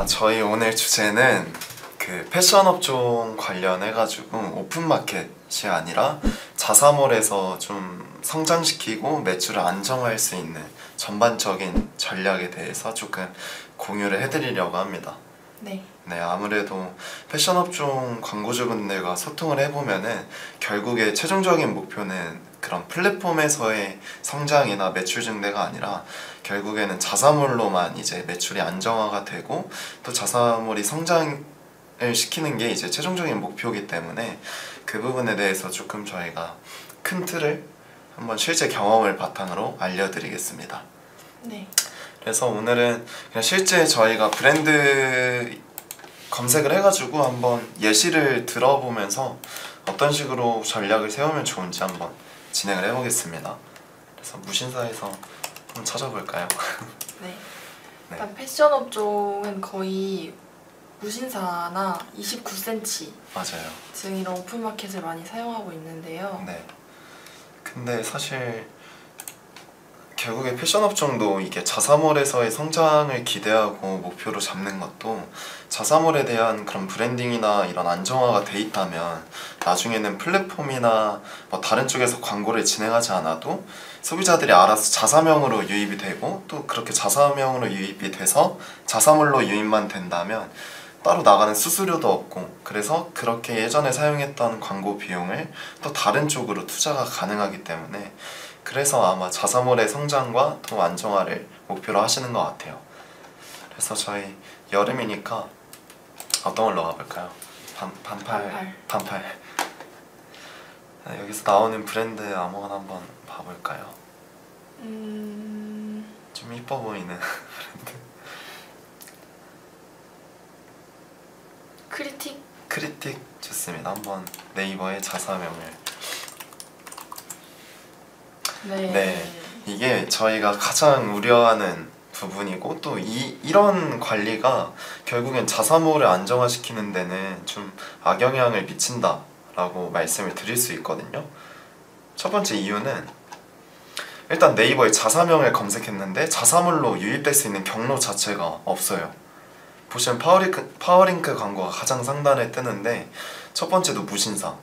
저희 오늘 주제는 그 패션 업종 관련해가지고 오픈마켓이 아니라 자사몰에서 좀 성장시키고 매출을 안정화할 수 있는 전반적인 전략에 대해서 조금 공유를 해드리려고 합니다. 네. 네, 아무래도 패션 업종 광고주분들과 소통을 해보면은 결국에 최종적인 목표는 그런 플랫폼에서의 성장이나 매출 증대가 아니라 결국에는 자사몰로만 이제 매출이 안정화가 되고 또 자사몰이 성장을 시키는 게 이제 최종적인 목표이기 때문에 그 부분에 대해서 조금 저희가 큰 틀을 한번 실제 경험을 바탕으로 알려드리겠습니다. 네. 그래서 오늘은 그냥 실제 저희가 브랜드 검색을 해가지고 한번 예시를 들어보면서 어떤 식으로 전략을 세우면 좋은지 한번 진행을 해보겠습니다. 그래서 무신사에서 한번 찾아볼까요? 네. 네. 일단 패션 업종은 거의 무신사나 29cm 맞아요. 등 이런 오픈마켓을 많이 사용하고 있는데요. 네. 근데 사실 결국에 패션 업종도 이게 자사몰에서의 성장을 기대하고 목표로 잡는 것도 자사몰에 대한 그런 브랜딩이나 이런 안정화가 돼 있다면 나중에는 플랫폼이나 뭐 다른 쪽에서 광고를 진행하지 않아도 소비자들이 알아서 자사명으로 유입이 되고 또 그렇게 자사명으로 유입이 돼서 자사몰로 유입만 된다면 따로 나가는 수수료도 없고 그래서 그렇게 예전에 사용했던 광고 비용을 또 다른 쪽으로 투자가 가능하기 때문에 그래서 아마 자사몰의 성장과 또 안정화를 목표로 하시는 것 같아요. 그래서 저희 여름이니까 어떤 걸로 가볼까요? 반팔. 여기서 나오는 브랜드 아무거나 한번 봐볼까요? 좀 이뻐 보이는 브랜드. 크리틱 좋습니다. 한번 네이버에 자사명을. 네, 이게 저희가 가장 우려하는 부분이고 또 이런 관리가 결국엔 자사몰을 안정화시키는 데는 좀 악영향을 미친다 라고 말씀을 드릴 수 있거든요. 첫 번째 이유는 일단 네이버에 자사명을 검색했는데 자사몰로 유입될 수 있는 경로 자체가 없어요. 보시면 파워링크 광고가 가장 상단에 뜨는데 첫 번째도 무신사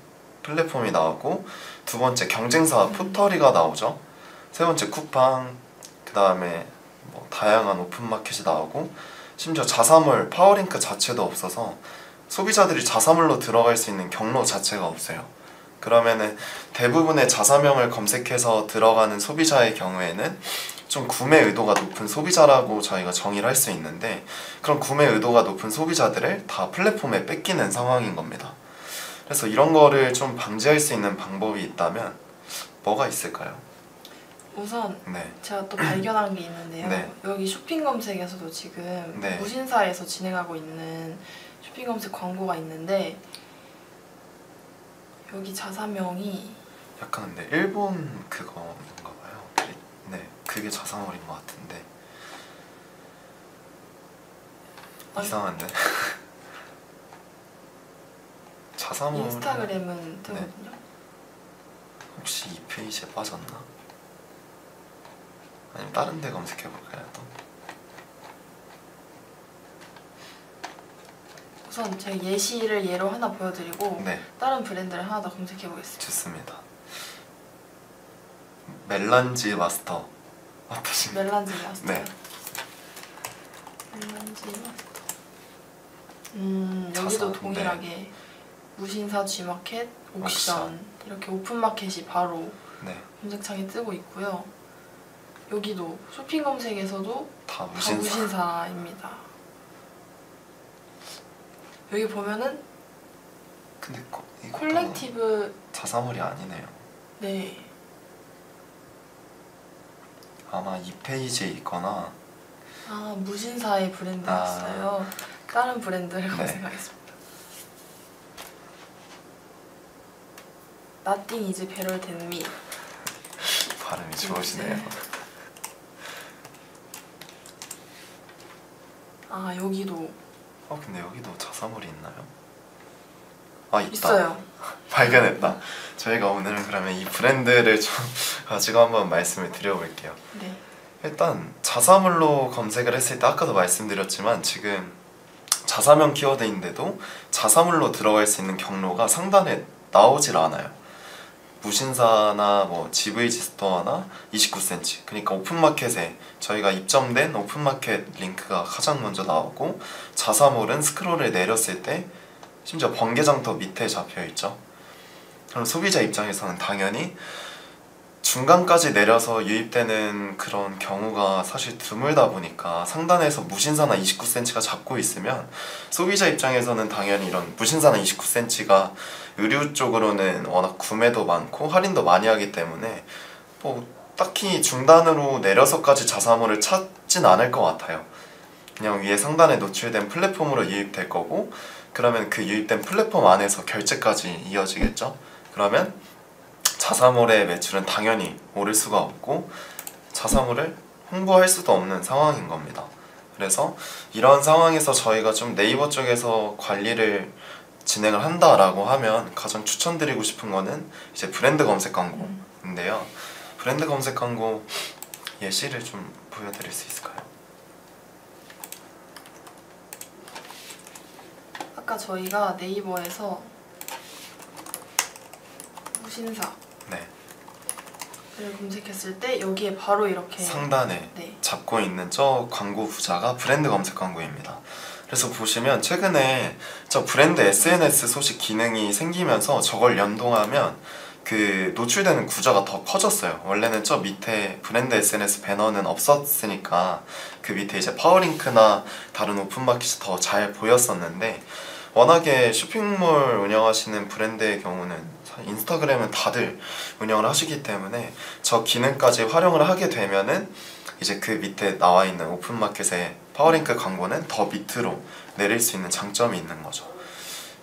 플랫폼이 나오고 두 번째 경쟁사 포털이가 나오죠. 세 번째 쿠팡, 그 다음에 뭐 다양한 오픈마켓이 나오고 심지어 자사몰 파워링크 자체도 없어서 소비자들이 자사몰로 들어갈 수 있는 경로 자체가 없어요. 그러면은 대부분의 자사명을 검색해서 들어가는 소비자의 경우에는 좀 구매 의도가 높은 소비자라고 저희가 정의를 할 수 있는데 그런 구매 의도가 높은 소비자들을 다 플랫폼에 뺏기는 상황인 겁니다. 그래서 이런 거를 좀 방지할 수 있는 방법이 있다면 뭐가 있을까요? 우선 네. 제가 또 발견한 게 있는데요. 네. 여기 쇼핑 검색에서도 지금 네. 무신사에서 진행하고 있는 쇼핑 검색 광고가 있는데 여기 자사명이 약간 근데 일본 그거인가 봐요. 네, 그게 자사몰인 것 같은데 이상한데? 자사몰 인스타그램은 뜨거든요. 혹시 이 페이지에 빠졌나? 아니면 다른 데 검색해볼까요 또? 우선 제가 예시를 예로 하나 보여드리고 네. 다른 브랜드를 하나 더 검색해보겠습니다. 좋습니다. 멜란지 마스터 어떠신가요? 멜란지 마스터. 네. 멜란지 마스터. 여기도 동일하게 무신사 G마켓, 옥션 이렇게 오픈마켓이 바로 네. 검색창에 뜨고 있고요. 여기도 쇼핑 검색에서도 다 다 무신사입니다. 여기 보면은 근데 콜렉티브 자사몰이 아니네요. 네. 아마 이 페이지에 있거나 무신사의 브랜드였어요. 다른 브랜드를 검색하겠습니다. Nothing is better than me. 발음이 좋으시네요. 여기도 근데 여기도 자사몰이 있나요? 있다. 있어요. 발견했다. 저희가 오늘은 그러면 이 브랜드를 좀 가지고 한번 말씀을 드려볼게요. 네. 일단 자사몰로 검색을 했을 때 아까도 말씀드렸지만 지금 자사명 키워드인데도 자사물로 들어갈 수 있는 경로가 상단에 나오질 않아요. 무신사나 뭐 GVG 스토어나 29cm, 그러니까 오픈마켓에 저희가 입점된 오픈마켓 링크가 가장 먼저 나오고, 자사몰은 스크롤을 내렸을 때 심지어 번개장 더 밑에 잡혀있죠. 그럼 소비자 입장에서는 당연히 중간까지 내려서 유입되는 그런 경우가 사실 드물다 보니까 상단에서 무신사나 29cm가 잡고 있으면 소비자 입장에서는 당연히 이런 무신사나 29cm가 의류 쪽으로는 워낙 구매도 많고 할인도 많이 하기 때문에 뭐 딱히 중단으로 내려서까지 자사몰을 찾진 않을 것 같아요. 그냥 위에 상단에 노출된 플랫폼으로 유입될 거고, 그러면 그 유입된 플랫폼 안에서 결제까지 이어지겠죠. 그러면 자사몰의 매출은 당연히 오를 수가 없고 자사몰을 홍보할 수도 없는 상황인 겁니다. 그래서 이런 상황에서 저희가 좀 네이버 쪽에서 관리를 진행을 한다라고 하면 가장 추천드리고 싶은 거는 이제 브랜드 검색 광고인데요. 브랜드 검색 광고 예시를 좀 보여드릴 수 있을까요? 아까 저희가 네이버에서 무신사 네. 를 검색했을 때 여기에 바로 이렇게 상단에 네. 잡고 있는 저 광고 부자가 브랜드 검색 광고입니다. 그래서 보시면 최근에 저 브랜드 SNS 소식 기능이 생기면서 저걸 연동하면 그 노출되는 구조가 더 커졌어요. 원래는 저 밑에 브랜드 SNS 배너는 없었으니까 그 밑에 이제 파워링크나 다른 오픈마켓이 더 잘 보였었는데, 워낙에 쇼핑몰 운영하시는 브랜드의 경우는 인스타그램은 다들 운영을 하시기 때문에 저 기능까지 활용을 하게 되면은 이제 그 밑에 나와 있는 오픈마켓의 파워링크 광고는 더 밑으로 내릴 수 있는 장점이 있는 거죠.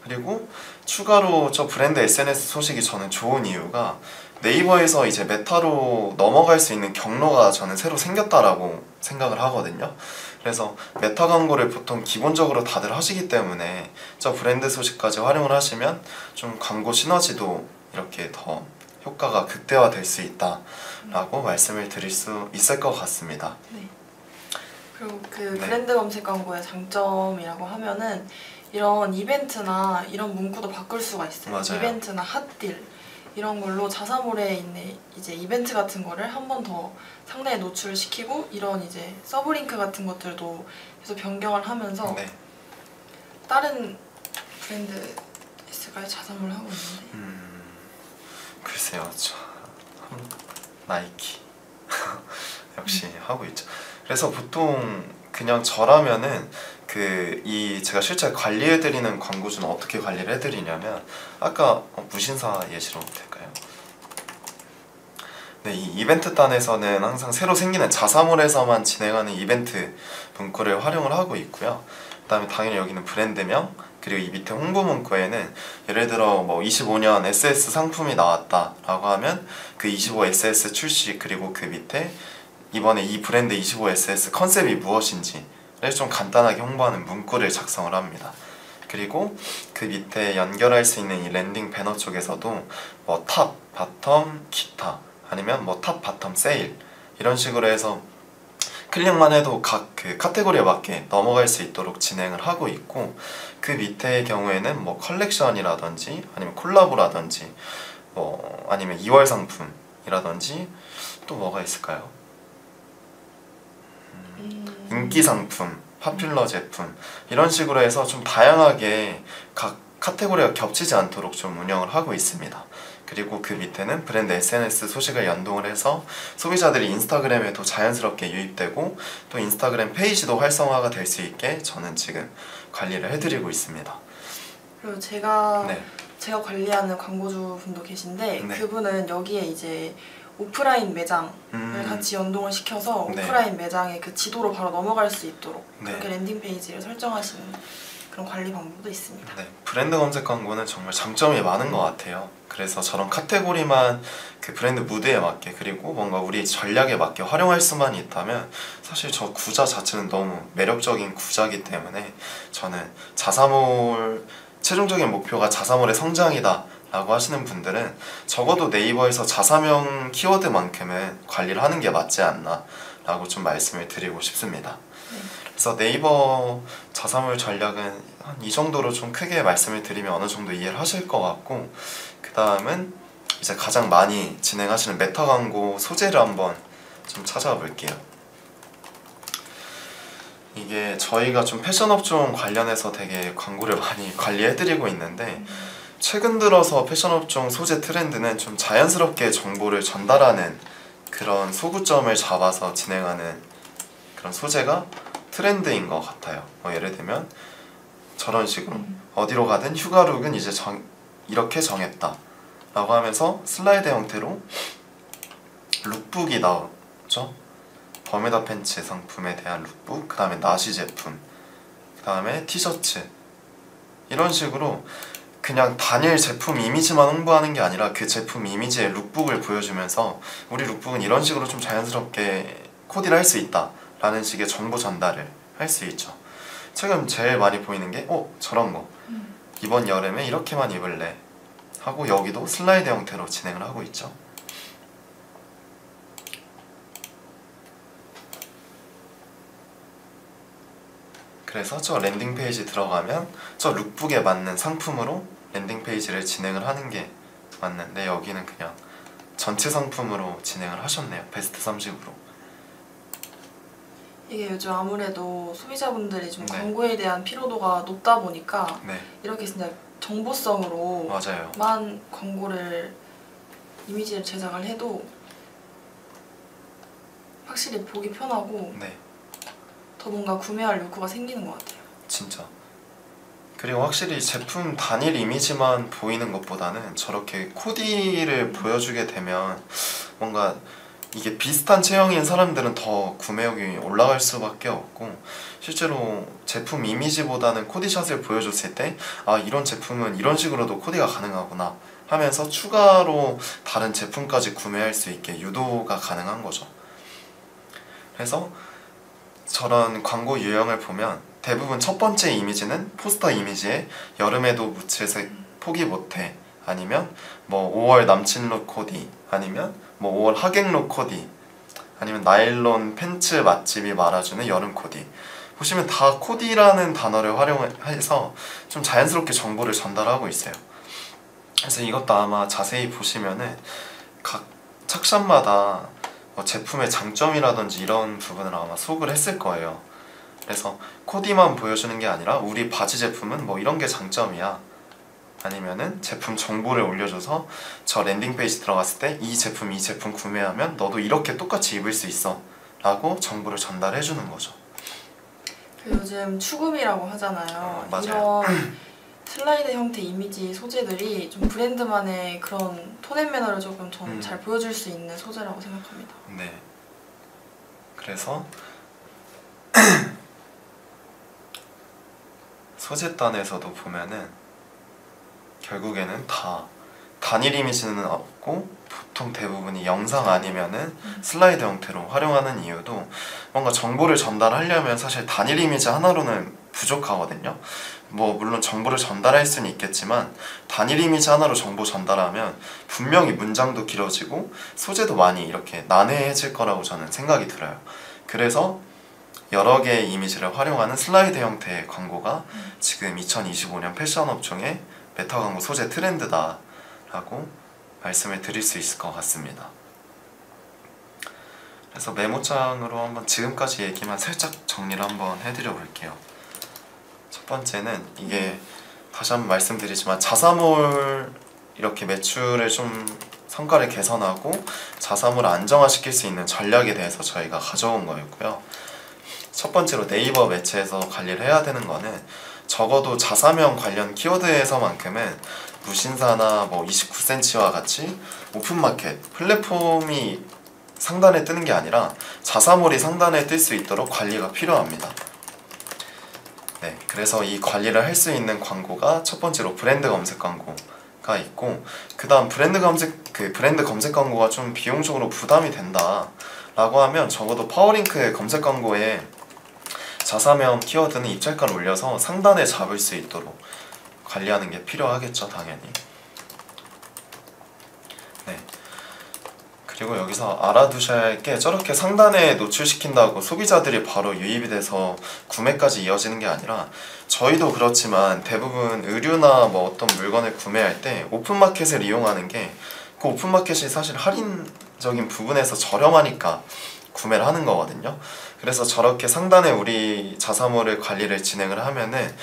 그리고 추가로 저 브랜드 SNS 소식이 저는 좋은 이유가 네이버에서 이제 메타로 넘어갈 수 있는 경로가 저는 새로 생겼다라고 생각을 하거든요. 그래서 메타 광고를 보통 기본적으로 다들 하시기 때문에 저 브랜드 소식까지 활용을 하시면 좀 광고 시너지도 이렇게 더 효과가 극대화될 수 있다라고 말씀을 드릴 수 있을 것 같습니다. 네. 그리고 그 네. 브랜드 검색 광고의 장점이라고 하면은 이런 이벤트나 이런 문구도 바꿀 수가 있어요. 맞아요. 이벤트나 핫딜 이런 걸로 자사몰에 있는 이제 이벤트 같은 거를 한 번 더 상단에 노출시키고, 이런 이제 서브링크 같은 것들도 계속 변경을 하면서 네. 다른 브랜드 S가 자사몰을 하고 있는데 글쎄요, 나이키 역시 하고 있죠. 그래서 보통 그냥 저라면은 제가 실제 관리해드리는 광고주는 어떻게 관리를 해드리냐면, 아까 무신사 예시로 될까요? 네, 이 이벤트 단에서는 항상 새로 생기는 자사몰에서만 진행하는 이벤트 문구를 활용을 하고 있고요. 그 다음에 당연히 여기는 브랜드명, 그리고 이 밑에 홍보 문구에는 예를 들어 뭐 25년 SS 상품이 나왔다 라고 하면 그 25SS 출시, 그리고 그 밑에 이번에 이 브랜드 25SS 컨셉이 무엇인지를 좀 간단하게 홍보하는 문구를 작성을 합니다. 그리고 그 밑에 연결할 수 있는 이 랜딩 배너 쪽에서도 뭐 탑, 바텀, 기타, 아니면 뭐 탑, 바텀, 세일 이런 식으로 해서 클릭만 해도 각 그 카테고리에 맞게 넘어갈 수 있도록 진행을 하고 있고, 그 밑에의 경우에는 뭐 컬렉션이라든지 아니면 콜라보라든지 뭐 아니면 2월 상품이라든지 또 뭐가 있을까요? 인기 상품, 파퓰러 제품 이런 식으로 해서 좀 다양하게 각 카테고리가 겹치지 않도록 좀 운영을 하고 있습니다. 그리고 그 밑에는 브랜드 SNS 소식을 연동을 해서 소비자들이 인스타그램에도 자연스럽게 유입되고 또 인스타그램 페이지도 활성화가 될 수 있게 저는 지금 관리를 해드리고 있습니다. 그리고 제가 네. 관리하는 광고주 분도 계신데 네. 그분은 여기에 이제 오프라인 매장을 같이 연동을 시켜서 네. 오프라인 매장의 그 지도로 바로 넘어갈 수 있도록 네. 그렇게 랜딩 페이지를 설정하시는 그런 관리 방법도 있습니다. 네, 브랜드 검색 광고는 정말 장점이 많은 것 같아요. 그래서 저런 카테고리만 그 브랜드 무드에 맞게, 그리고 뭔가 우리 전략에 맞게 활용할 수만 있다면 사실 저 구자 자체는 너무 매력적인 구자이기 때문에 저는 자사몰 최종적인 목표가 자사몰의 성장이다 라고 하시는 분들은 적어도 네이버에서 자사명 키워드만큼은 관리를 하는 게 맞지 않나 라고 좀 말씀을 드리고 싶습니다. 네. 그래서 네이버 자사몰 전략은 한 이 정도로 좀 크게 말씀을 드리면 어느 정도 이해를 하실 것 같고, 그 다음은 이제 가장 많이 진행하시는 메타 광고 소재를 한번 좀 찾아와 볼게요. 이게 저희가 좀 패션 업종 관련해서 되게 광고를 많이 관리해드리고 있는데, 최근 들어서 패션 업종 소재 트렌드는 좀 자연스럽게 정보를 전달하는 그런 소구점을 잡아서 진행하는 그런 소재가 트렌드인 것 같아요. 예를 들면 저런 식으로 어디로 가든 휴가룩은 이제 이렇게 정했다 라고 하면서 슬라이드 형태로 룩북이 나오죠. 버뮤다 팬츠 상품에 대한 룩북, 그 다음에 나시 제품, 그 다음에 티셔츠, 이런 식으로 그냥 단일 제품 이미지만 홍보하는 게 아니라 그 제품 이미지의 룩북을 보여주면서 우리 룩북은 이런 식으로 좀 자연스럽게 코디를 할 수 있다 라는 식의 정보 전달을 할 수 있죠. 최근 제일 많이 보이는 게 저런 거 이번 여름에 이렇게만 입을래 하고 여기도 슬라이드 형태로 진행을 하고 있죠. 그래서 저 랜딩 페이지 들어가면 저 룩북에 맞는 상품으로 랜딩 페이지를 진행을 하는 게 맞는데, 여기는 그냥 전체 상품으로 진행을 하셨네요. 베스트 30으로. 이게 요즘 아무래도 소비자분들이 좀 네. 광고에 대한 피로도가 높다 보니까 네, 이렇게 진짜 정보성으로만 맞아요. 광고를 이미지를 제작을 해도 확실히 보기 편하고 네, 더 뭔가 구매할 욕구가 생기는 것 같아요. 진짜. 그리고 확실히 제품 단일 이미지만 보이는 것보다는 저렇게 코디를 보여주게 되면 뭔가 이게 비슷한 체형인 사람들은 더 구매욕이 올라갈 수밖에 없고, 실제로 제품 이미지보다는 코디샷을 보여줬을 때 이런 제품은 이런 식으로도 코디가 가능하구나 하면서 추가로 다른 제품까지 구매할 수 있게 유도가 가능한 거죠. 그래서 저런 광고 유형을 보면 대부분 첫 번째 이미지는 포스터 이미지에 여름에도 무채색 포기 못해, 아니면 뭐 5월 남친 룩 코디, 아니면 뭐 5월 하객 룩 코디, 아니면 나일론 팬츠 맛집이 말아주는 여름 코디. 보시면 다 코디라는 단어를 활용해서 좀 자연스럽게 정보를 전달하고 있어요. 그래서 이것도 아마 자세히 보시면은 각 착샷마다 제품의 장점이라든지 이런 부분을 아마 소개를 했을 거예요. 그래서 코디만 보여주는 게 아니라 우리 바지 제품은 뭐 이런 게 장점이야, 아니면은 제품 정보를 올려줘서 저 랜딩 페이지 들어갔을 때 이 제품 구매하면 너도 이렇게 똑같이 입을 수 있어 라고 정보를 전달해 주는 거죠. 요즘 추금이라고 하잖아요. 맞아요. 이런 슬라이드 형태 이미지 소재들이 좀 브랜드만의 그런 톤앤 매너를 조금 잘 보여줄 수 있는 소재라고 생각합니다. 네. 그래서 소재단에서도 보면은 결국에는 다 단일 이미지는 없고 보통 대부분이 영상 아니면은 슬라이드 형태로 활용하는 이유도 뭔가 정보를 전달하려면 사실 단일 이미지 하나로는 부족하거든요. 뭐 물론 정보를 전달할 수는 있겠지만 단일 이미지 하나로 정보 전달하면 분명히 문장도 길어지고 소재도 많이 이렇게 난해해질 거라고 저는 생각이 들어요. 그래서 여러 개의 이미지를 활용하는 슬라이드 형태의 광고가 지금 2025년 패션 업종의 메타 광고 소재 트렌드다 라고 말씀을 드릴 수 있을 것 같습니다. 그래서 메모장으로 한번 지금까지 얘기만 살짝 정리를 한번 해드려 볼게요. 첫 번째는 이게 다시 한번 말씀드리지만 자사몰 이렇게 매출을 좀 성과를 개선하고 자사몰을 안정화시킬 수 있는 전략에 대해서 저희가 가져온 거였고요. 첫 번째로 네이버 매체에서 관리를 해야 되는 거는 적어도 자사명 관련 키워드에서만큼은 무신사나 뭐 29cm와 같이 오픈마켓 플랫폼이 상단에 뜨는 게 아니라 자사몰이 상단에 뜰 수 있도록 관리가 필요합니다. 네, 그래서 이 관리를 할 수 있는 광고가 첫 번째로 브랜드 검색 광고가 있고, 그 다음 브랜드 검색 광고가 좀 비용적으로 부담이 된다 라고 하면 적어도 파워링크의 검색 광고에 자사명 키워드는 입찰가를 올려서 상단에 잡을 수 있도록 관리하는 게 필요하겠죠, 당연히. 네. 그리고 여기서 알아두셔야 할 게 저렇게 상단에 노출시킨다고 소비자들이 바로 유입이 돼서 구매까지 이어지는 게 아니라 저희도 그렇지만 대부분 의류나 뭐 어떤 물건을 구매할 때 오픈마켓을 이용하는 게 그 오픈마켓이 사실 할인적인 부분에서 저렴하니까 구매를 하는 거거든요. 그래서 저렇게 상단에 우리 자사몰을 관리를 진행을 하면은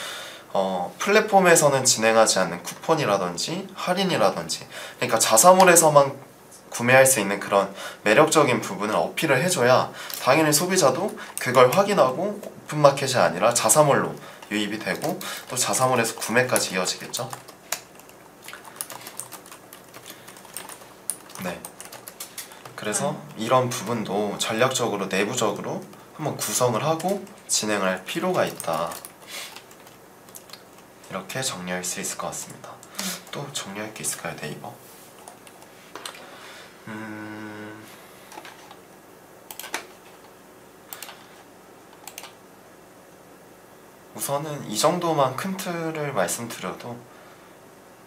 플랫폼에서는 진행하지 않는 쿠폰이라든지 할인이라든지 그러니까 자사몰에서만 구매할 수 있는 그런 매력적인 부분을 어필을 해줘야 당연히 소비자도 그걸 확인하고 오픈마켓이 아니라 자사몰로 유입이 되고 또 자사몰에서 구매까지 이어지겠죠. 네. 그래서 이런 부분도 전략적으로 내부적으로 한번 구성을 하고 진행을 할 필요가 있다. 이렇게 정리할 수 있을 것 같습니다. 또 정리할 게 있을까요, 네이버? 우선은 이 정도만 큰 틀을 말씀드려도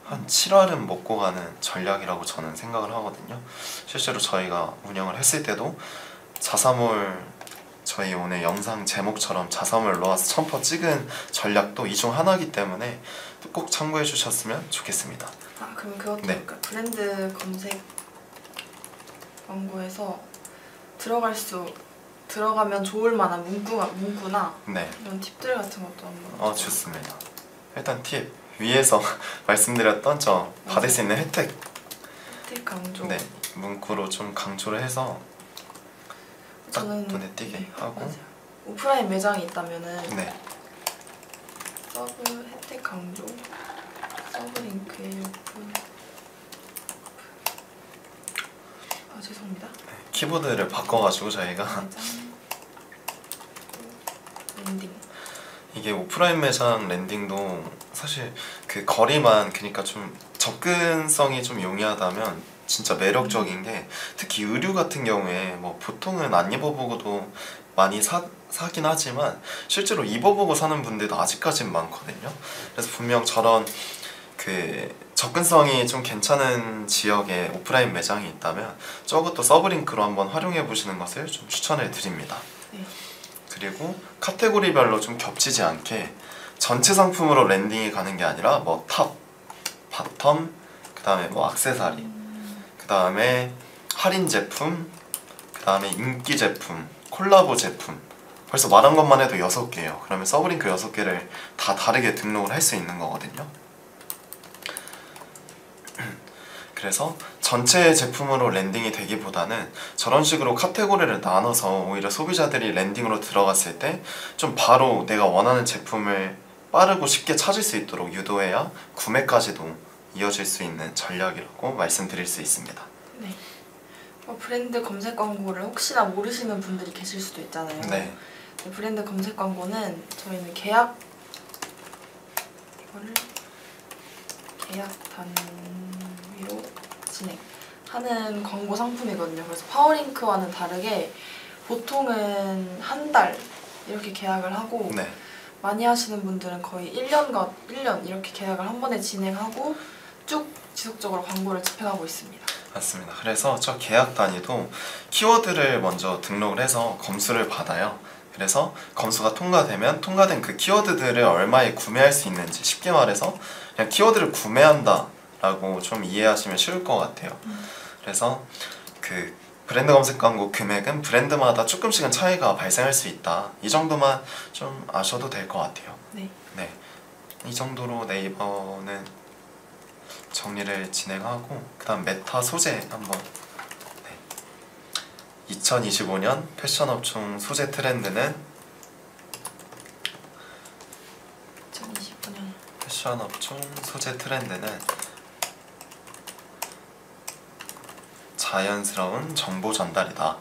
한 7알은 먹고 가는 전략이라고 저는 생각을 하거든요. 실제로 저희가 운영을 했을 때도 자사몰 저희 오늘 영상 제목처럼 자사몰 로아스 1000% 찍은 전략도 이 중 하나이기 때문에 꼭 참고해 주셨으면 좋겠습니다. 아 그럼 그것도 네. 브랜드 검색 광고에서 들어가면 좋을 만한 문구나 네. 이런 팁들 같은 것도 한번 좋습니다. 일단 팁 위에서 말씀드렸던 저 받을 수 있는 혜택 강조. 네, 문구로 좀 강조를 해서 딱 저는 눈에 띄게 하고 맞아요. 오프라인 매장이 있다면은 네. 서브 혜택 강조 서브 링크에 오픈 죄송합니다. 키보드를 바꿔가지고 저희가 매장 랜딩 이게 오프라인 매장 랜딩도 사실 그 거리만 그러니까 좀 접근성이 좀 용이하다면 진짜 매력적인 게 특히 의류 같은 경우에 뭐 보통은 안 입어보고도 많이 사긴 하지만 실제로 입어보고 사는 분들도 아직까진 많거든요. 그래서 분명 저런 그 접근성이 좀 괜찮은 지역에 오프라인 매장이 있다면 저것도 서브링크로 한번 활용해 보시는 것을 좀 추천을 드립니다. 네. 그리고 카테고리별로 좀 겹치지 않게 전체 상품으로 랜딩이 가는 게 아니라 뭐 탑, 바텀, 그 다음에 뭐 액세서리, 그 다음에 할인 제품, 그 다음에 인기 제품, 콜라보 제품 벌써 말한 것만 해도 6개예요. 그러면 서브링크 6개를 다 다르게 등록을 할 수 있는 거거든요. 그래서 전체 제품으로 랜딩이 되기보다는 저런 식으로 카테고리를 나눠서 오히려 소비자들이 랜딩으로 들어갔을 때 좀 바로 내가 원하는 제품을 빠르고 쉽게 찾을 수 있도록 유도해야 구매까지도 이어질 수 있는 전략이라고 말씀드릴 수 있습니다. 네. 브랜드 검색 광고를 혹시나 모르시는 분들이 계실 수도 있잖아요. 네. 브랜드 검색 광고는 저희는 이거를 계약 단위로 진행하는 광고 상품이거든요. 그래서 파워링크와는 다르게 보통은 한 달 이렇게 계약을 하고 네. 많이 하시는 분들은 거의 1년 이렇게 계약을 한 번에 진행하고 쭉 지속적으로 광고를 집행하고 있습니다. 맞습니다. 그래서 저 계약 단위도 키워드를 먼저 등록을 해서 검수를 받아요. 그래서 검수가 통과되면 통과된 그 키워드들을 얼마에 구매할 수 있는지 쉽게 말해서 그냥 키워드를 구매한다 라고 좀 이해하시면 쉬울 것 같아요. 그래서 그 브랜드 검색 광고 금액은 브랜드마다 조금씩은 차이가 발생할 수 있다. 이 정도만 좀 아셔도 될 것 같아요. 네. 네. 이 정도로 네이버는 정리를 진행하고 그 다음 메타 소재 한번 2025년 패션업종 소재 트렌드는 2025년 패션업종 소재 트렌드는 자연스러운 정보 전달이다.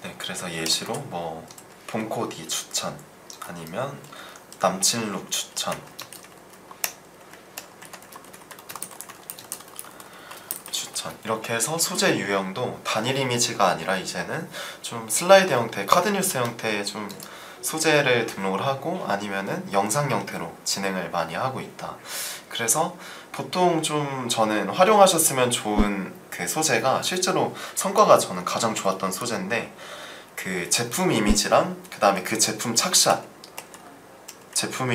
네, 그래서 예시로 뭐 봄코디 추천 아니면 남친룩 추천 이렇게 해서 소재 유형도 단일 이미지가 아니라 이제는 좀 슬라이드 형태, 카드 뉴스 형태의 좀 소재를 등록을 하고 아니면은 영상 형태로 진행을 많이 하고 있다. 그래서 보통 좀 저는 활용하셨으면 좋은 그 소재가 실제로 성과가 저는 가장 좋았던 소재인데 그 제품 이미지랑 그 다음에 그 제품 착샷 제품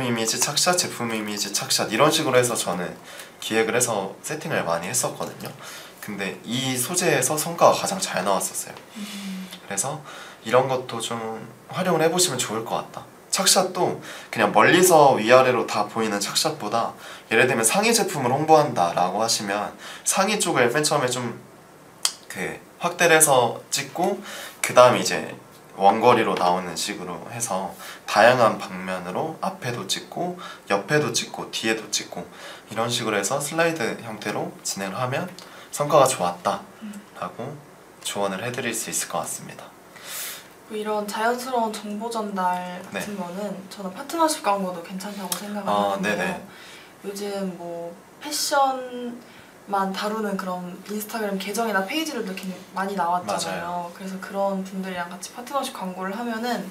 이미지 착샷, 제품 이미지 착샷 이런 식으로 해서 저는 기획을 해서 세팅을 많이 했었거든요. 근데 이 소재에서 성과가 가장 잘 나왔었어요. 그래서 이런 것도 좀 활용을 해보시면 좋을 것 같다. 착샷도 그냥 멀리서 위아래로 다 보이는 착샷보다 예를 들면 상의 제품을 홍보한다 라고 하시면 상의 쪽을 맨 처음에 좀 그 확대를 해서 찍고 그 다음에 이제 원거리로 나오는 식으로 해서 다양한 방면으로 앞에도 찍고 옆에도 찍고 뒤에도 찍고 이런 식으로 해서 슬라이드 형태로 진행을 하면 성과가 좋았다 라고 조언을 해드릴 수 있을 것 같습니다. 이런 자연스러운 정보 전달 같은 거는 저는 파트너십 광고도 괜찮다고 생각을 하는데요. 네네. 요즘 뭐 패션만 다루는 그런 인스타그램 계정이나 페이지들도 많이 나왔잖아요. 맞아요. 그래서 그런 분들이랑 같이 파트너십 광고를 하면은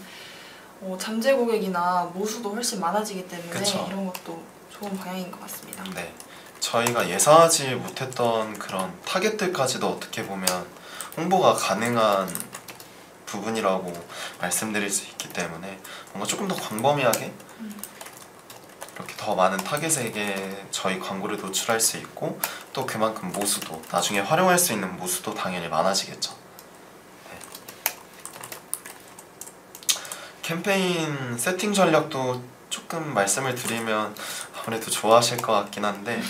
잠재 고객이나 모수도 훨씬 많아지기 때문에 그쵸. 이런 것도 좋은 방향인 것 같습니다. 네, 저희가 예상하지 못했던 그런 타겟들까지도 어떻게 보면 홍보가 가능한 부분이라고 말씀드릴 수 있기 때문에 뭔가 조금 더 광범위하게 이렇게 더 많은 타겟에게 저희 광고를 노출할 수 있고 또 그만큼 모수도 나중에 활용할 수 있는 모수도 당연히 많아지겠죠. 네. 캠페인 세팅 전략도 조금 말씀을 드리면 아무래도 좋아하실 것 같긴 한데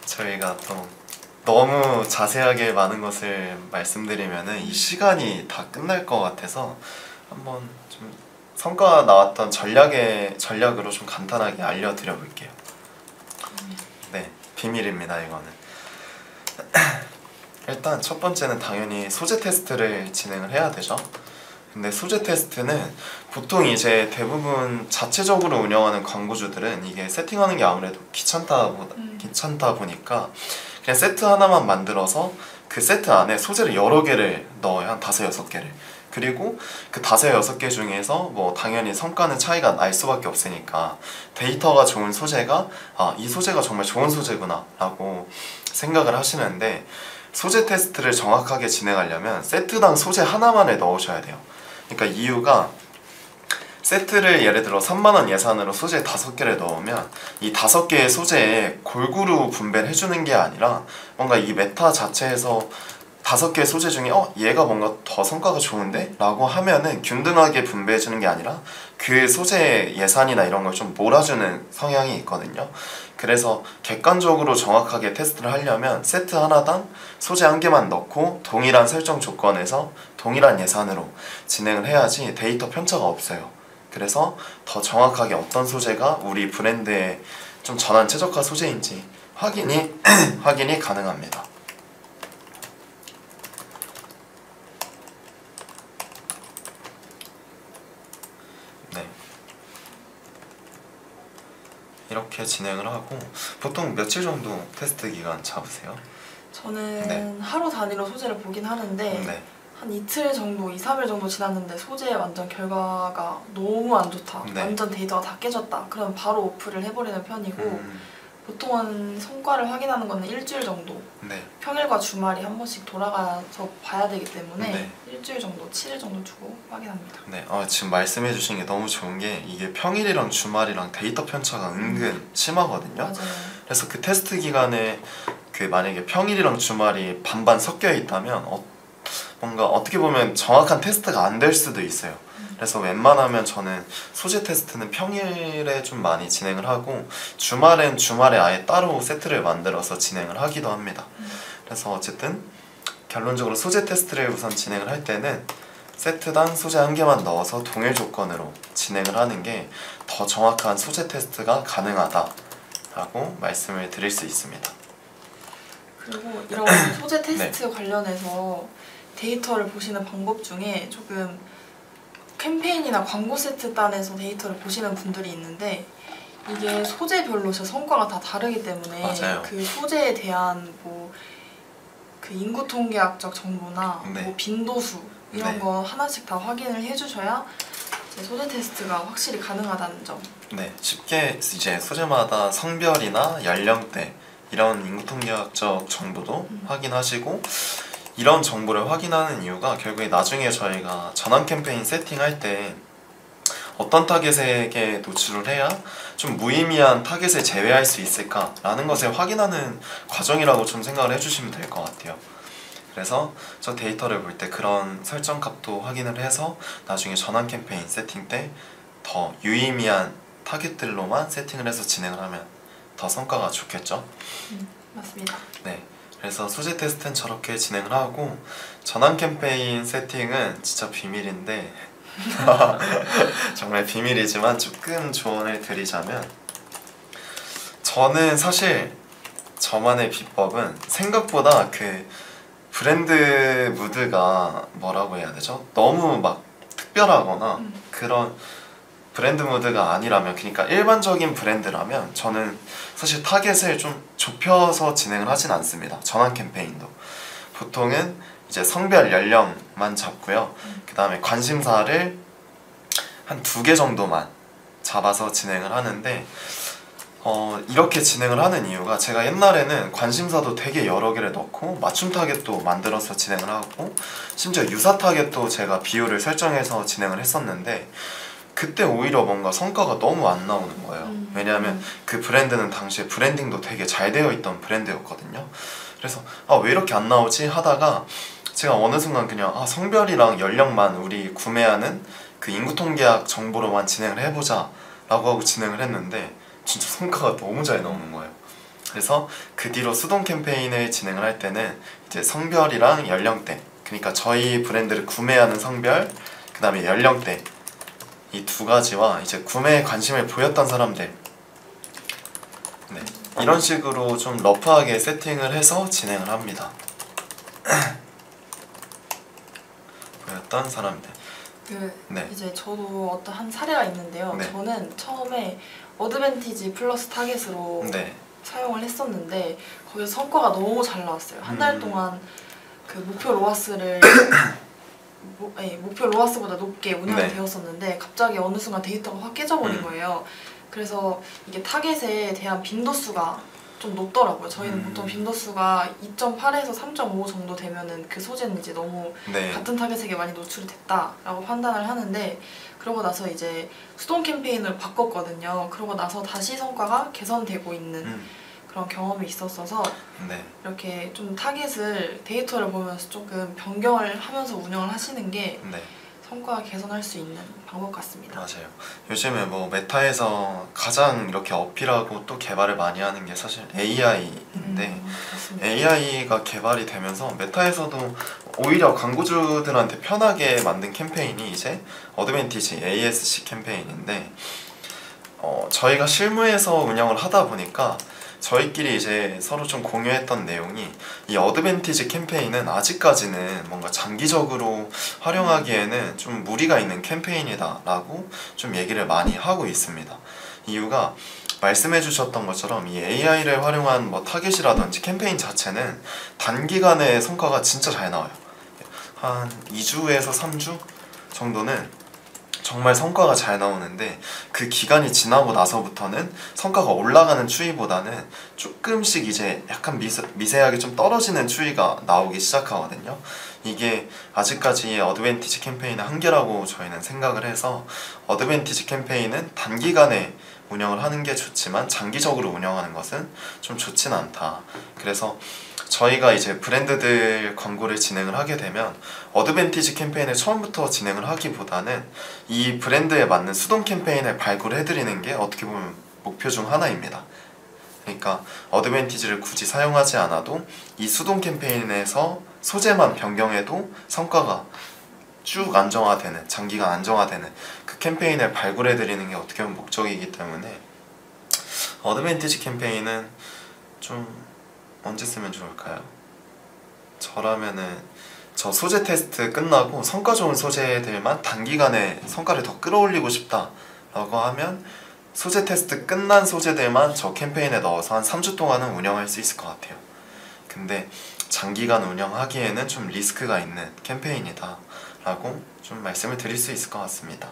저희가 또 너무 자세하게 많은 것을 말씀드리면은 이 시간이 다 끝날 것 같아서 한번 좀 성과가 나왔던 전략으로 좀 간단하게 알려드려 볼게요. 네, 비밀입니다 이거는. 일단 첫 번째는 당연히 소재 테스트를 진행을 해야 되죠. 근데 소재 테스트는 보통 이제 대부분 자체적으로 운영하는 광고주들은 이게 세팅하는 게 아무래도 귀찮다 보니까 그냥 세트 하나만 만들어서 그 세트 안에 소재를 여러 개를 넣어요. 한 5-6개를. 그리고 그 5-6개 중에서 뭐 당연히 성과는 차이가 날 수밖에 없으니까 데이터가 좋은 소재가 이 소재가 정말 좋은 소재구나 라고 생각을 하시는데 소재 테스트를 정확하게 진행하려면 세트당 소재 하나만을 넣으셔야 돼요. 그러니까 이유가 세트를 예를 들어 3만원 예산으로 소재 5개를 넣으면 이 5개의 소재에 골고루 분배를 해주는 게 아니라 뭔가 이 메타 자체에서 5개의 소재 중에 얘가 뭔가 더 성과가 좋은데? 라고 하면은 균등하게 분배해주는 게 아니라 그 소재의 예산이나 이런 걸 좀 몰아주는 성향이 있거든요. 그래서 객관적으로 정확하게 테스트를 하려면 세트 하나당 소재 1개만 넣고 동일한 설정 조건에서 동일한 예산으로 진행을 해야지 데이터 편차가 없어요. 그래서 더 정확하게 어떤 소재가 우리 브랜드에 좀 전환 최적화 소재인지 확인이 가능합니다. 네, 이렇게 진행을 하고 보통 며칠 정도 테스트 기간 잡으세요? 저는 하루 단위로 소재를 보긴 하는데 네. 한 이틀 정도, 2-3일 정도 지났는데 소재 완전 결과가 너무 안 좋다. 네. 완전 데이터가 다 깨졌다. 그럼 바로 오프를 해버리는 편이고 보통은 성과를 확인하는 거는 일주일 정도. 네. 평일과 주말이 한 번씩 돌아가서 봐야 되기 때문에 네. 일주일 정도, 7일 정도 두고 확인합니다. 네, 지금 말씀해 주신 게 너무 좋은 게 이게 평일이랑 주말이랑 데이터 편차가 은근 심하거든요. 맞아요. 그래서 그 테스트 기간에 그 만약에 평일이랑 주말이 반반 섞여 있다면 뭔가 어떻게 보면 정확한 테스트가 안 될 수도 있어요. 그래서 웬만하면 저는 소재 테스트는 평일에 좀 많이 진행을 하고 주말엔 주말에 아예 따로 세트를 만들어서 진행을 하기도 합니다. 그래서 어쨌든 결론적으로 소재 테스트를 우선 진행을 할 때는 세트당 소재 1개만 넣어서 동일 조건으로 진행을 하는 게 더 정확한 소재 테스트가 가능하다라고 말씀을 드릴 수 있습니다. 그리고 이런 소재 테스트 관련해서 데이터를 보시는 방법 중에 조금 캠페인이나 광고 세트 단에서 데이터를 보시는 분들이 있는데 이게 소재별로 진짜 성과가 다 다르기 때문에 맞아요. 그 소재에 대한 뭐 그 인구 통계학적 정보나 뭐 빈도수 이런 거 하나씩 다 확인을 해주셔야 이제 소재 테스트가 확실히 가능하다는 점 네, 쉽게 이제 소재마다 성별이나 연령대 이런 인구통계학적 정보도 확인하시고, 이런 정보를 확인하는 이유가 결국에 나중에 저희가 전환 캠페인 세팅할 때 어떤 타겟에게 노출을 해야 좀 무의미한 타겟을 제외할 수 있을까라는 것을 확인하는 과정이라고 좀 생각을 해주시면 될 것 같아요. 그래서 저 데이터를 볼 때 그런 설정 값도 확인을 해서 나중에 전환 캠페인 세팅 때 더 유의미한 타겟들로만 세팅을 해서 진행을 하면 더 성과가 좋겠죠? 맞습니다. 네, 그래서 소재 테스트는 저렇게 진행을 하고, 전환 캠페인 세팅은 진짜 비밀인데 정말 비밀이지만 조금 조언을 드리자면, 저는 사실 저만의 비법은 생각보다 그 브랜드 무드가 뭐라고 해야 되죠? 너무 막 특별하거나 그런 브랜드 무드가 아니라면, 그러니까 일반적인 브랜드라면 저는 사실 타겟을 좀 좁혀서 진행을 하진 않습니다. 전환 캠페인도 보통은 이제 성별 연령만 잡고요. 그 다음에 관심사를 한 2개 정도만 잡아서 진행을 하는데, 이렇게 진행을 하는 이유가, 제가 옛날에는 관심사도 되게 여러 개를 넣고 맞춤 타겟도 만들어서 진행을 하고 심지어 유사 타겟도 제가 비율을 설정해서 진행을 했었는데, 그때 오히려 뭔가 성과가 너무 안 나오는 거예요. 왜냐하면 그 브랜드는 당시에 브랜딩도 되게 잘 되어 있던 브랜드였거든요. 그래서 왜 이렇게 안 나오지 하다가 제가 어느 순간 그냥 성별이랑 연령만 우리 구매하는 그 인구통계학 정보로만 진행을 해보자 라고 하고 진행을 했는데 진짜 성과가 너무 잘 나오는 거예요. 그래서 그 뒤로 수동 캠페인을 진행을 할 때는 이제 성별이랑 연령대, 그러니까 저희 브랜드를 구매하는 성별, 그 다음에 연령대, 이 2가지와 이제 구매에 관심을 보였던 사람들, 네, 이런 식으로 좀 러프하게 세팅을 해서 진행을 합니다. 보였던 사람들. 네. 이제 저도 어떤 한 사례가 있는데요. 네. 저는 처음에 어드밴티지 플러스 타겟으로 네. 사용을 했었는데 거기서 성과가 너무 잘 나왔어요. 한 달 동안 그 목표 로아스를 목표 로아스보다 높게 운영이 네. 되었었는데 갑자기 어느 순간 데이터가 확 깨져버린 거예요. 그래서 이게 타겟에 대한 빈도수가 좀 높더라고요. 저희는 보통 빈도수가 2.8에서 3.5 정도 되면은 그 소재는 이제 너무 네. 같은 타겟에게 많이 노출이 됐다라고 판단을 하는데, 그러고 나서 이제 수동 캠페인으로 바꿨거든요. 그러고 나서 다시 성과가 개선되고 있는 그런 경험이 있었어서 네. 이렇게 좀 타겟을 데이터를 보면서 조금 변경을 하면서 운영을 하시는 게 네. 성과 개선할 수 있는 방법 같습니다. 맞아요. 요즘에 뭐 메타에서 가장 이렇게 어필하고 또 개발을 많이 하는 게 사실 AI인데, AI가 개발이 되면서 메타에서도 오히려 광고주들한테 편하게 만든 캠페인이 이제 어드밴티지 ASC 캠페인인데, 저희가 실무에서 운영을 하다 보니까 저희끼리 이제 서로 좀 공유했던 내용이, 이 어드밴티지 캠페인은 아직까지는 뭔가 장기적으로 활용하기에는 좀 무리가 있는 캠페인이다 라고 좀 얘기를 많이 하고 있습니다. 이유가 말씀해 주셨던 것처럼 이 AI를 활용한 뭐 타겟이라든지 캠페인 자체는 단기간에 성과가 진짜 잘 나와요. 한 2주에서 3주 정도는 정말 성과가 잘 나오는데, 그 기간이 지나고 나서부터는 성과가 올라가는 추이보다는 조금씩 이제 약간 미세하게 좀 떨어지는 추이가 나오기 시작하거든요. 이게 아직까지 어드밴티지 캠페인의 한계라고 저희는 생각을 해서, 어드밴티지 캠페인은 단기간에 운영을 하는 게 좋지만 장기적으로 운영하는 것은 좀 좋진 않다. 그래서 저희가 이제 브랜드들 광고를 진행을 하게 되면 어드밴티지 캠페인을 처음부터 진행을 하기보다는 이 브랜드에 맞는 수동 캠페인을 발굴해드리는 게 어떻게 보면 목표 중 하나입니다. 그러니까 어드밴티지를 굳이 사용하지 않아도 이 수동 캠페인에서 소재만 변경해도 성과가 쭉 안정화되는, 장기간 안정화되는 그 캠페인을 발굴해드리는 게 어떻게 보면 목적이기 때문에 어드밴티지 캠페인은 좀 언제 쓰면 좋을까요? 저라면은 저 소재 테스트 끝나고 성과 좋은 소재들만 단기간에 성과를 더 끌어올리고 싶다 라고 하면 소재 테스트 끝난 소재들만 저 캠페인에 넣어서 한 3주 동안은 운영할 수 있을 것 같아요. 근데 장기간 운영하기에는 좀 리스크가 있는 캠페인이다 라고 좀 말씀을 드릴 수 있을 것 같습니다.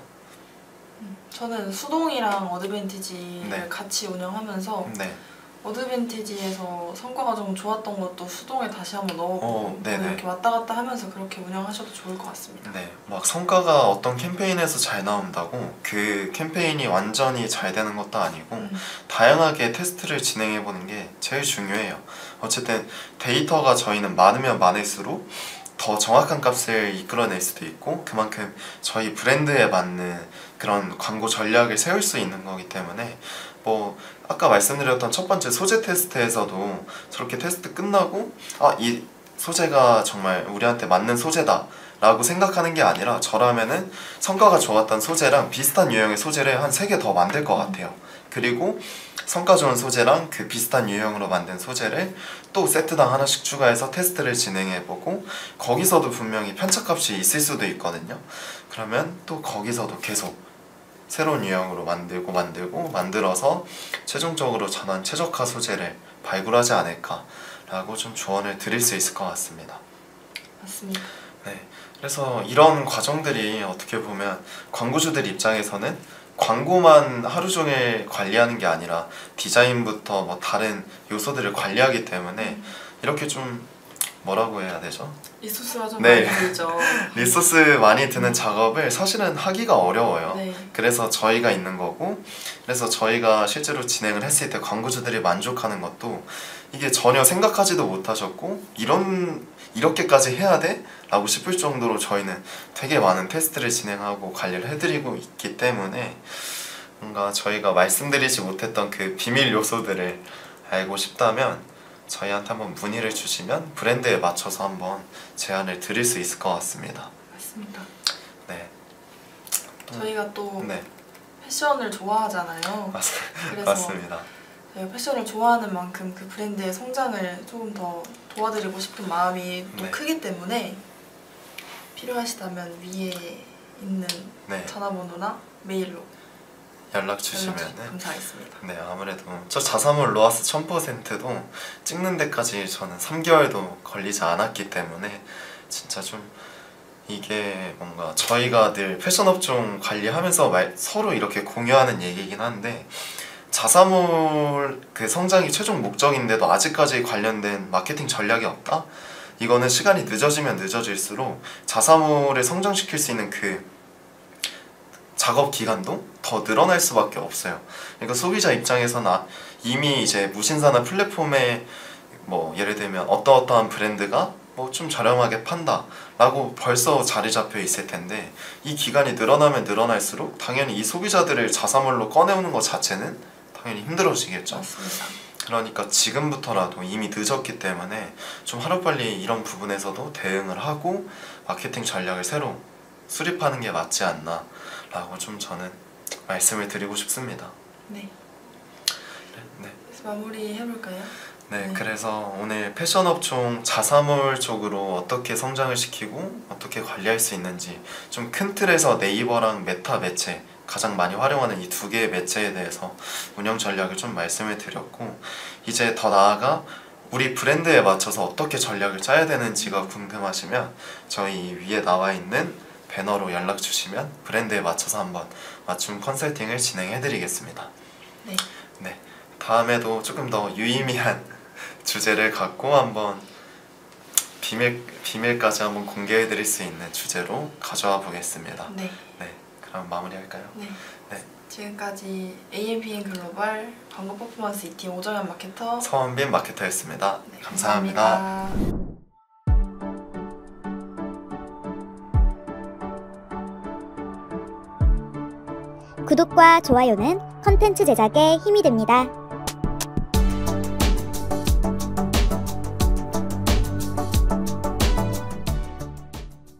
저는 수동이랑 어드밴티지를 네. 같이 운영하면서 네. 어드밴티지에서 성과가 좀 좋았던 것도 수동에 다시 한번 넣어보고 네네. 이렇게 왔다 갔다 하면서 그렇게 운영하셔도 좋을 것 같습니다. 네, 막 성과가 어떤 캠페인에서 잘 나온다고 그 캠페인이 완전히 잘 되는 것도 아니고 다양하게 테스트를 진행해보는 게 제일 중요해요. 어쨌든 데이터가 저희는 많으면 많을수록 더 정확한 값을 이끌어낼 수도 있고 그만큼 저희 브랜드에 맞는 그런 광고 전략을 세울 수 있는 거기 때문에 뭐 아까 말씀드렸던 첫 번째 소재 테스트에서도 저렇게 테스트 끝나고 이 소재가 정말 우리한테 맞는 소재다 라고 생각하는 게 아니라 저라면은 성과가 좋았던 소재랑 비슷한 유형의 소재를 한 3개 더 만들 것 같아요. 그리고 성과 좋은 소재랑 그 비슷한 유형으로 만든 소재를 또 세트당 하나씩 추가해서 테스트를 진행해보고 거기서도 분명히 편차값이 있을 수도 있거든요. 그러면 또 거기서도 계속 새로운 유형으로 만들어서 최종적으로 전환 최적화 소재를 발굴하지 않을까라고 좀 조언을 드릴 수 있을 것 같습니다. 맞습니다. 네, 그래서 이런 과정들이 어떻게 보면 광고주들 입장에서는 광고만 하루 종일 관리하는 게 아니라 디자인부터 뭐 다른 요소들을 관리하기 때문에 이렇게 좀 뭐라고 해야 되죠? 리소스가 좀 네. 많이 들죠. 리소스 많이 드는 작업을 사실은 하기가 어려워요. 네. 그래서 저희가 있는 거고, 그래서 저희가 실제로 진행을 했을 때 광고주들이 만족하는 것도 이게 전혀 생각하지도 못하셨고 이렇게까지 해야 돼? 라고 싶을 정도로 저희는 되게 많은 테스트를 진행하고 관리를 해드리고 있기 때문에 뭔가 저희가 말씀드리지 못했던 그 비밀 요소들을 알고 싶다면 저희한테 한번 문의를 주시면 브랜드에 맞춰서 한번 제안을 드릴 수 있을 것 같습니다. 맞습니다. 네. 저희가 또 네. 패션을 좋아하잖아요. 그래서 맞습니다. 저희가 패션을 좋아하는 만큼 그 브랜드의 성장을 조금 더 도와드리고 싶은 마음이 또 네. 크기 때문에 필요하시다면 위에 있는 네. 전화번호나 메일로 연락 주시면은 감사하겠습니다. 네, 아무래도 저 자사몰 로아스 1000%도 찍는 데까지 저는 3개월도 걸리지 않았기 때문에 진짜 좀 이게 뭔가 저희가 늘 패션 업종 관리하면서 서로 이렇게 공유하는 얘기긴 한데 자사몰 그 성장이 최종 목적인데도 아직까지 관련된 마케팅 전략이 없다? 이거는 시간이 늦어지면 늦어질수록 자사몰을 성장시킬 수 있는 그 작업 기간도 더 늘어날 수밖에 없어요. 그러니까 소비자 입장에서는 이미 이제 무신사나 플랫폼에 뭐 예를 들면 어떠어떠한 브랜드가 뭐 좀 저렴하게 판다 라고 벌써 자리 잡혀 있을 텐데 이 기간이 늘어나면 늘어날수록 당연히 이 소비자들을 자사몰로 꺼내오는 것 자체는 당연히 힘들어지겠죠. 맞습니다. 그러니까 지금부터라도 이미 늦었기 때문에 좀 하루빨리 이런 부분에서도 대응을 하고 마케팅 전략을 새로 수립하는 게 맞지 않나 라고 좀 저는 말씀을 드리고 싶습니다. 네. 네. 그래서 마무리 해볼까요? 네, 네. 그래서 오늘 패션 업종 자사몰 쪽으로 어떻게 성장을 시키고 어떻게 관리할 수 있는지 좀 큰 틀에서 네이버랑 메타 매체 가장 많이 활용하는 이 2개의 매체에 대해서 운영 전략을 좀 말씀을 드렸고 이제 더 나아가 우리 브랜드에 맞춰서 어떻게 전략을 짜야 되는지가 궁금하시면 저희 위에 나와 있는 배너로 연락 주시면 브랜드에 맞춰서 한번 맞춤 컨설팅을 진행해 드리겠습니다. 네. 네, 다음에도 조금 더 유의미한 주제를 갖고 한번 비밀까지 한번 공개해 드릴 수 있는 주제로 가져와 보겠습니다. 네. 네, 그럼 마무리할까요? 네. 네. 지금까지 AMPN 글로벌 광고 퍼포먼스 2팀 오정현 마케터 서원빈 마케터였습니다. 네, 감사합니다. 감사합니다. 구독과 좋아요는 컨텐츠 제작에 힘이 됩니다.